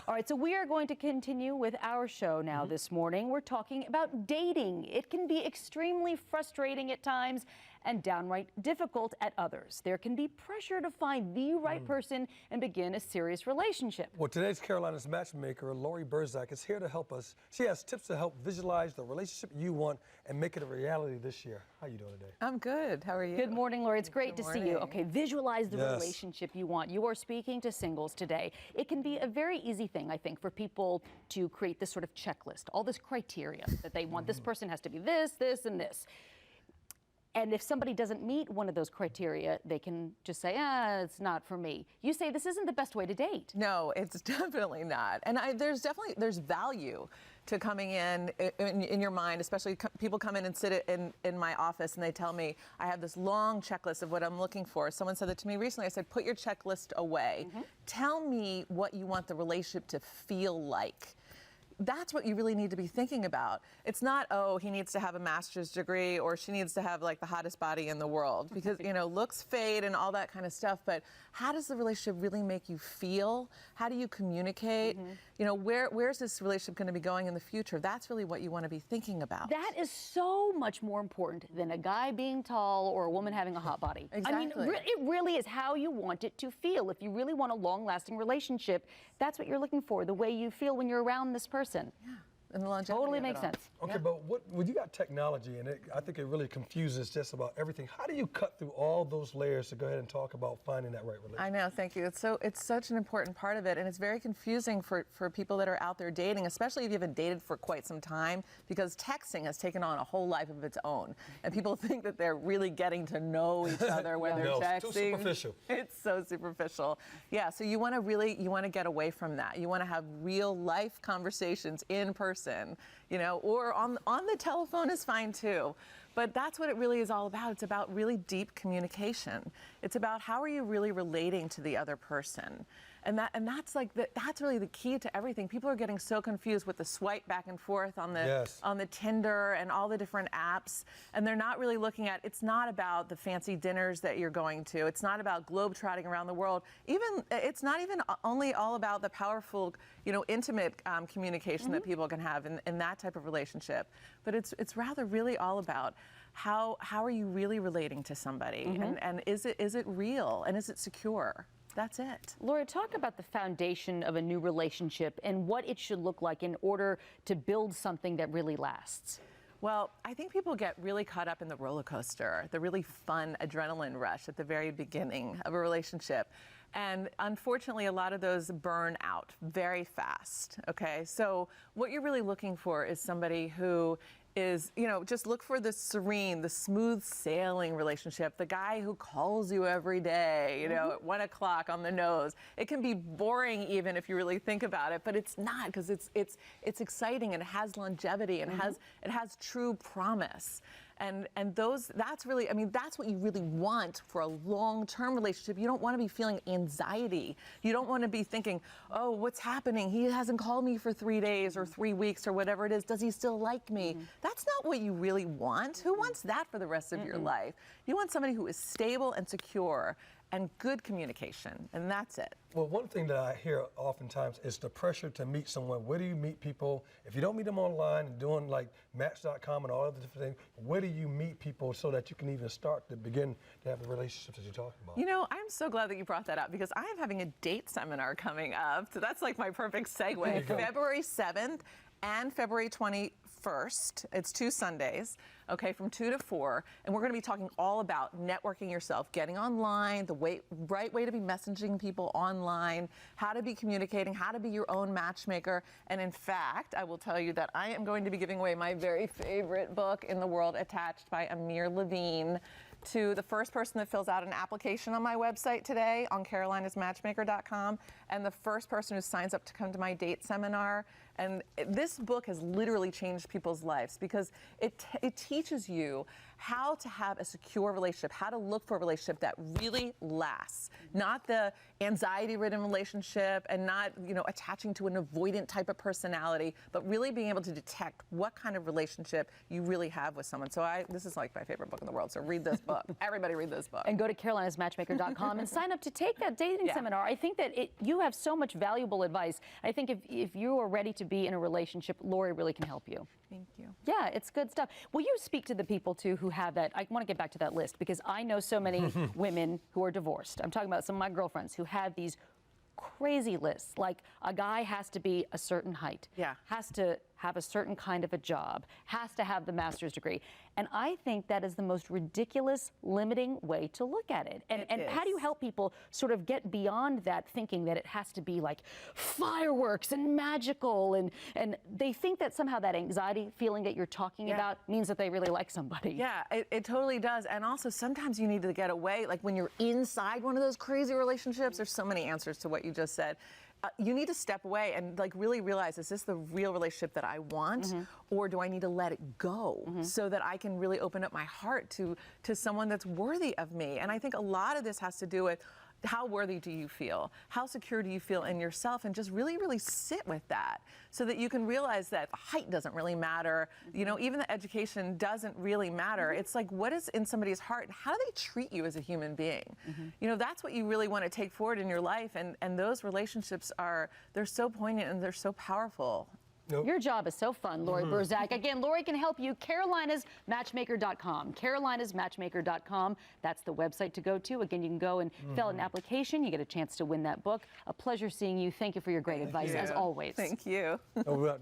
All right, so we are going to continue with our show now this morning. We're talking about dating. It can be extremely frustrating at times and downright difficult at others. There can be pressure to find the right person and begin a serious relationship. Well, today's Carolina's Matchmaker, Laurie Berzack, is here to help us. She has tips to help visualize the relationship you want and make it a reality this year. How are you doing today? I'm good. How are you? Good morning, Laurie. It's great to see you. Okay, visualize the Yes. relationship you want. You are speaking to singles today. It can be a very easy thing, I think, for people to create this sort of checklist, all this criteria that they want. This person has to be this, this, and this. And if somebody doesn't meet one of those criteria, they can just say, it's not for me. You say this isn't the best way to date. No, it's definitely not. And there's value to coming in your mind, especially people come in and sit in my office and they tell me, I have this long checklist of what I'm looking for. Someone said that to me recently. I said, put your checklist away. Tell me what you want the relationship to feel like. That's what you really need to be thinking about. It's not, oh, he needs to have a master's degree or she needs to have like the hottest body in the world, because, you know, looks fade and all that kind of stuff. But how does the relationship really make you feel? How do you communicate? You know, where's this relationship going to be going in the future? That's really what you want to be thinking about. That is so much more important than a guy being tall or a woman having a hot body. Exactly. I mean, it really is how you want it to feel. If you really want a long-lasting relationship, that's what you're looking for, the way you feel when you're around this person. Yeah, and the longevity Totally of it makes all. sense. Okay, but when you got technology, and I think it really confuses just about everything. How do you cut through all those layers to go ahead and talk about finding that right relationship? I know, thank you. It's such an important part of it, and it's very confusing for people that are out there dating, especially if you haven't dated for quite some time, because texting has taken on a whole life of its own, and people think that they're really getting to know each other when they're texting. It's too superficial. It's so superficial. Yeah, so you want to get away from that. You want to have real life conversations in person, you know, or on the telephone is fine too. But that's what it really is all about. It's about really deep communication. It's about how are you really relating to the other person. And that's really the key to everything. People are getting so confused with the swipe back and forth on the Tinder and all the different apps, and they're not really looking at. It's not about the fancy dinners that you're going to. It's not about globe-trotting around the world. It's not even only all about the powerful, you know, intimate communication that people can have in that type of relationship. But it's rather really all about how are you really relating to somebody, and is it real, and is it secure? That's it. Laura, talk about the foundation of a new relationship and what it should look like in order to build something that really lasts. Well, I think people get really caught up in the roller coaster, the really fun adrenaline rush at the very beginning of a relationship. And unfortunately, a lot of those burn out very fast, okay? So what you're really looking for is somebody who is, you know, just look for the serene, the smooth sailing relationship, the guy who calls you every day, you know, at 1 o'clock on the nose. It can be boring even if you really think about it, but it's not, because it's exciting and it has longevity and it has true promise. And that's really, I mean, that's what you really want for a long-term relationship. You don't want to be feeling anxiety. You don't want to be thinking, oh, what's happening? He hasn't called me for 3 days or 3 weeks or whatever it is. Does he still like me? That's not what you really want. Who wants that for the rest of your life? You want somebody who is stable and secure and good communication, and that's it. Well, one thing that I hear oftentimes is the pressure to meet someone. Where do you meet people? If you don't meet them online and doing like Match.com and all of the different things, where do you meet people so that you can even start to begin to have the relationships that you're talking about? You know, I'm so glad that you brought that up, because I am having a date seminar coming up. So that's like my perfect segue. February 7th and February 21st. It's 2 Sundays, okay, from 2 to 4. And we're going to be talking all about networking yourself, getting online, the right way to be messaging people online, how to be communicating, how to be your own matchmaker. And in fact, I will tell you that I am going to be giving away my very favorite book in the world, Attached, by Amir Levine, to the first person that fills out an application on my website today on carolinasmatchmaker.com, and the first person who signs up to come to my date seminar. And this book has literally changed people's lives, because it teaches you how to have a secure relationship, how to look for a relationship that really lasts, not the anxiety-ridden relationship, and not, you know, attaching to an avoidant type of personality, but really being able to detect what kind of relationship you really have with someone. So this is like my favorite book in the world. So read this book. Everybody read this book. And go to carolinasmatchmaker.com and sign up to take that dating seminar. I think that you have so much valuable advice. I think if you are ready to be in a relationship, Laurie really can help you. Thank you. Yeah, it's good stuff. Will you speak to the people, too, who have that? I want to get back to that list because I know so many women who are divorced. I'm talking about some of my girlfriends who have these crazy lists. Like a guy has to be a certain height, has to have a certain kind of a job, has to have the master's degree. And I think that is the most ridiculous, limiting way to look at it. And how do you help people sort of get beyond that thinking that it has to be like fireworks and magical and they think that somehow that anxiety feeling that you're talking about means that they really like somebody. Yeah, it totally does. And also sometimes you need to get away. Like when you're inside one of those crazy relationships, there's so many answers to what you just said. You need to step away and like really realize, is this the real relationship that I want, or do I need to let it go so that I can really open up my heart to someone that's worthy of me? And I think a lot of this has to do with how worthy do you feel? How secure do you feel in yourself? And just really, really sit with that so that you can realize that height doesn't really matter. You know, even the education doesn't really matter. It's like, what is in somebody's heart and how do they treat you as a human being? You know, that's what you really want to take forward in your life. And those relationships they're so poignant and they're so powerful. Your job is so fun, Laurie Berzack. Again, Laurie can help you. Carolina'sMatchmaker.com. Carolina'sMatchmaker.com. That's the website to go to. Again, you can go and fill out an application. You get a chance to win that book. A pleasure seeing you. Thank you for your great advice, as always. Thank you. No,